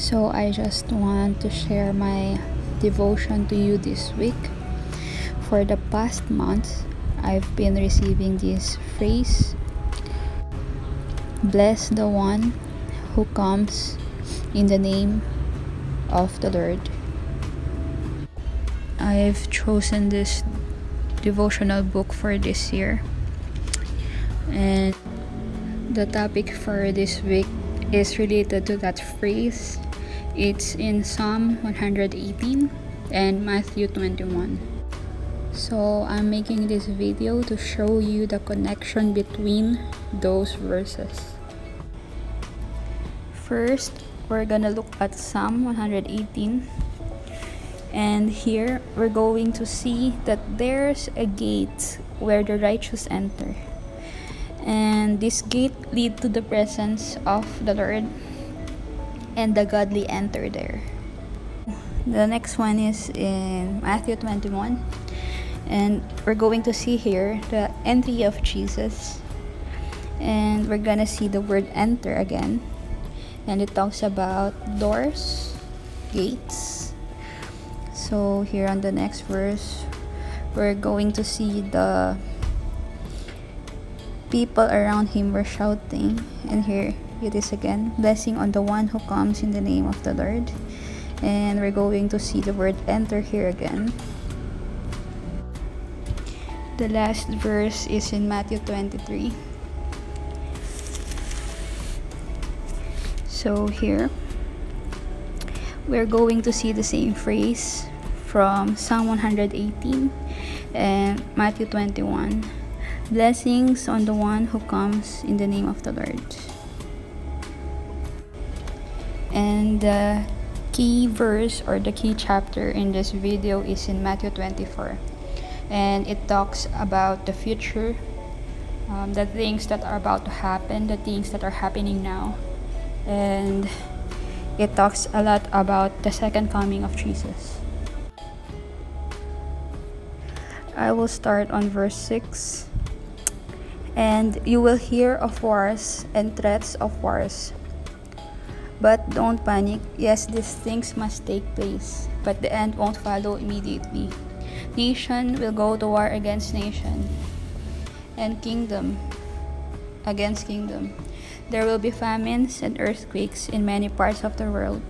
So I just want to share my devotion to you this week. For the past months, I've been receiving this phrase, "Bless the one who comes in the name of the Lord." I've chosen this devotional book for this year, and the topic for this week is related to that phrase. It's in Psalm 118 and Matthew 21. So I'm making this video to show you the connection between those verses. First, we're gonna look at Psalm 118. And here we're going to see that there's a gate where the righteous enter. And this gate leads to the presence of the Lord, and the godly enter there. The next one is in Matthew 21. And we're going to see here the entry of Jesus. And we're gonna see the word enter again. And it talks about doors, gates. So here on the next verse, we're going to see the people around him were shouting. And here it is again, blessing on the one who comes in the name of the Lord. And we're going to see the word enter here again. The last verse is in Matthew 23. So here, we're going to see the same phrase from Psalm 118 and Matthew 21. Blessings on the one who comes in the name of the Lord. And the key verse or the key chapter in this video is in Matthew 24. And it talks about the future, the things that are about to happen, the things that are happening now. And it talks a lot about the second coming of Jesus. I will start on verse 6. And you will hear of wars and threats of wars. But don't panic. Yes, these things must take place, but the end won't follow immediately. Nation will go to war against nation, and kingdom against kingdom. There will be famines and earthquakes in many parts of the world.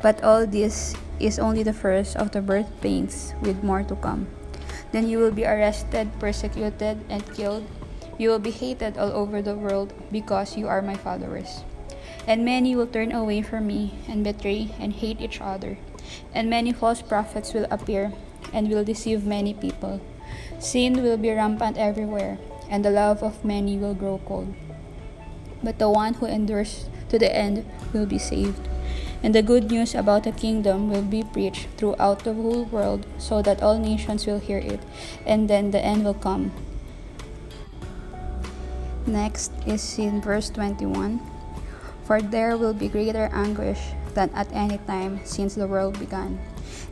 But all this is only the first of the birth pains, with more to come. Then you will be arrested, persecuted, and killed. You will be hated all over the world because you are my followers. And many will turn away from me and betray and hate each other. And many false prophets will appear and will deceive many people. Sin will be rampant everywhere, and the love of many will grow cold. But the one who endures to the end will be saved. And the good news about the kingdom will be preached throughout the whole world, so that all nations will hear it, and then the end will come. Next is in verse 21. For there will be greater anguish than at any time since the world began,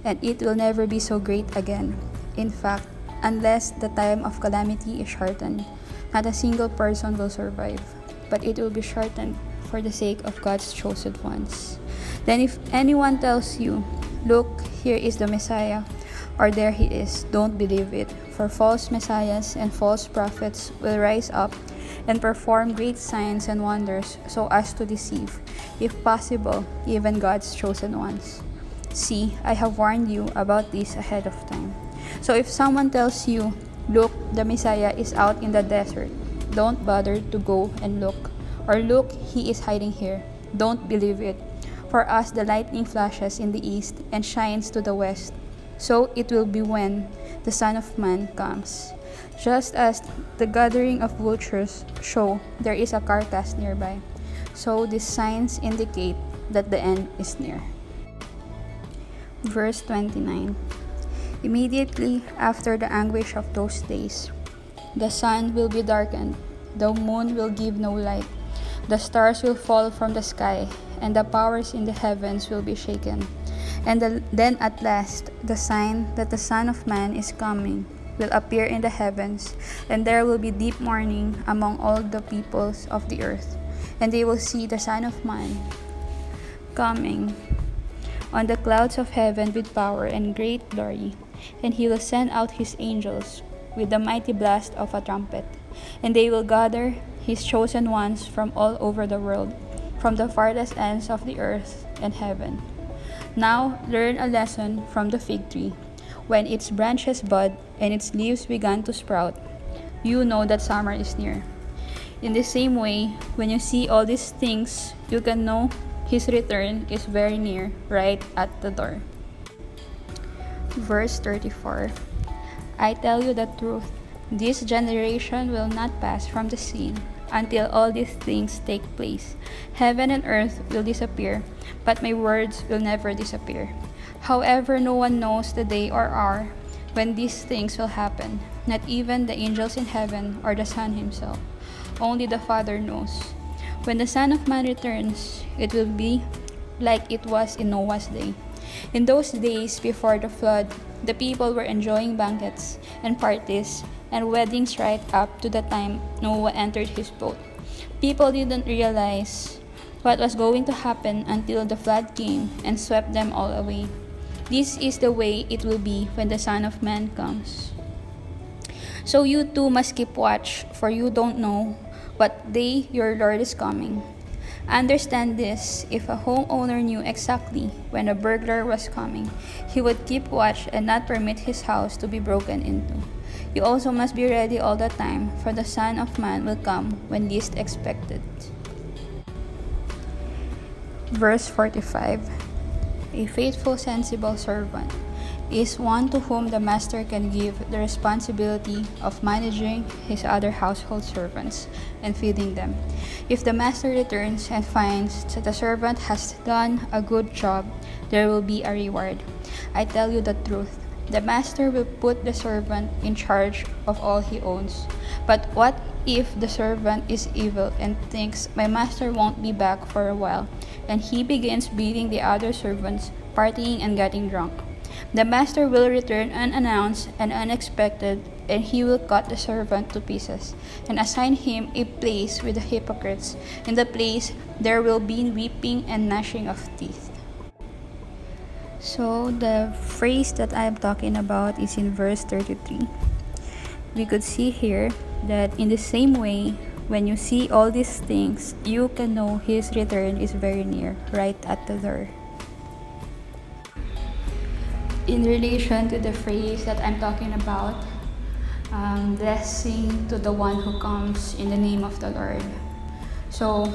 and it will never be so great again. In fact, unless the time of calamity is shortened, not a single person will survive, but it will be shortened for the sake of God's chosen ones. Then if anyone tells you, "Look, here is the Messiah," or "There he is," don't believe it, for false messiahs and false prophets will rise up and perform great signs and wonders so as to deceive, if possible, even God's chosen ones. See, I have warned you about this ahead of time. So if someone tells you, "Look, the Messiah is out in the desert," don't bother to go and look. Or, "Look, he is hiding here," don't believe it. For as the lightning flashes in the east and shines to the west, so it will be when the Son of Man comes. Just as the gathering of vultures show there is a carcass nearby, so these signs indicate that the end is near. Verse 29. Immediately after the anguish of those days, the sun will be darkened, the moon will give no light, the stars will fall from the sky, and the powers in the heavens will be shaken. And then at last, the sign that the Son of Man is coming will appear in the heavens, and there will be deep mourning among all the peoples of the earth. And they will see the Son of Man coming on the clouds of heaven with power and great glory. And he will send out his angels with the mighty blast of a trumpet, and they will gather his chosen ones from all over the world, from the farthest ends of the earth and heaven. Now learn a lesson from the fig tree. When its branches bud and its leaves began to sprout, you know that summer is near. In the same way, when you see all these things, you can know his return is very near, right at the door. Verse 34. I tell you the truth, this generation will not pass from the scene until all these things take place. Heaven and earth will disappear, but my words will never disappear. However, no one knows the day or hour when these things will happen, not even the angels in heaven or the Son himself. Only the Father knows. When the Son of Man returns, it will be like it was in Noah's day. In those days before the flood, the people were enjoying banquets and parties and weddings right up to the time Noah entered his boat. People didn't realize what was going to happen until the flood came and swept them all away. This is the way it will be when the Son of Man comes. So you too must keep watch, for you don't know what day your Lord is coming. Understand this, if a homeowner knew exactly when a burglar was coming, he would keep watch and not permit his house to be broken into. You also must be ready all the time, for the Son of Man will come when least expected. Verse 45. A faithful, sensible servant is one to whom the master can give the responsibility of managing his other household servants and feeding them. If the master returns and finds that the servant has done a good job, there will be a reward. I tell you the truth, the master will put the servant in charge of all he owns. But what if the servant is evil and thinks, my master won't be back for a while, and he begins beating the other servants, partying and getting drunk? The master will return unannounced and unexpected, and he will cut the servant to pieces and assign him a place with the hypocrites. In the place there will be weeping and gnashing of teeth. So the phrase that I am talking about is in verse 33. We could see here that in the same way, when you see all these things, you can know his return is very near, right at the door. In relation to the phrase that I'm talking about, blessing to the one who comes in the name of the Lord. So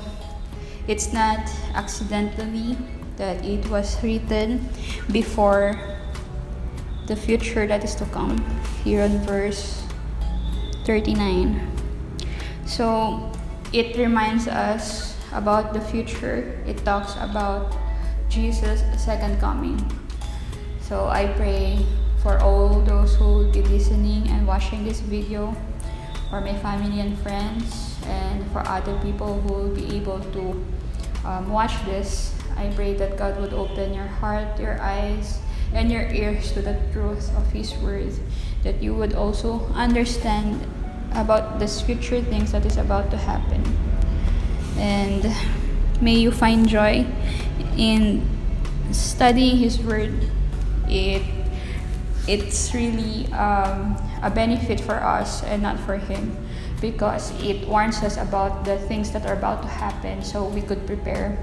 it's not accidentally that it was written before the future that is to come, here on verse 39. So it reminds us about the future. It talks about Jesus' second coming. So I pray for all those who will be listening and watching this video, for my family and friends, and for other people who will be able to watch this. I pray that God would open your heart, your eyes, and your ears to the truth of His Word, that you would also understand about the future things that is about to happen. And may you find joy in studying His Word. It's really a benefit for us and not for Him, because it warns us about the things that are about to happen so we could prepare.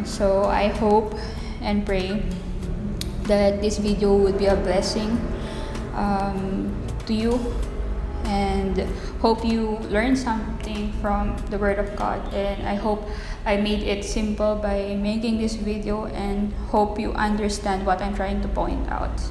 So I hope and pray that this video would be a blessing to you, and hope you learn something from the Word of God. And I hope I made it simple by making this video, and hope you understand what I'm trying to point out.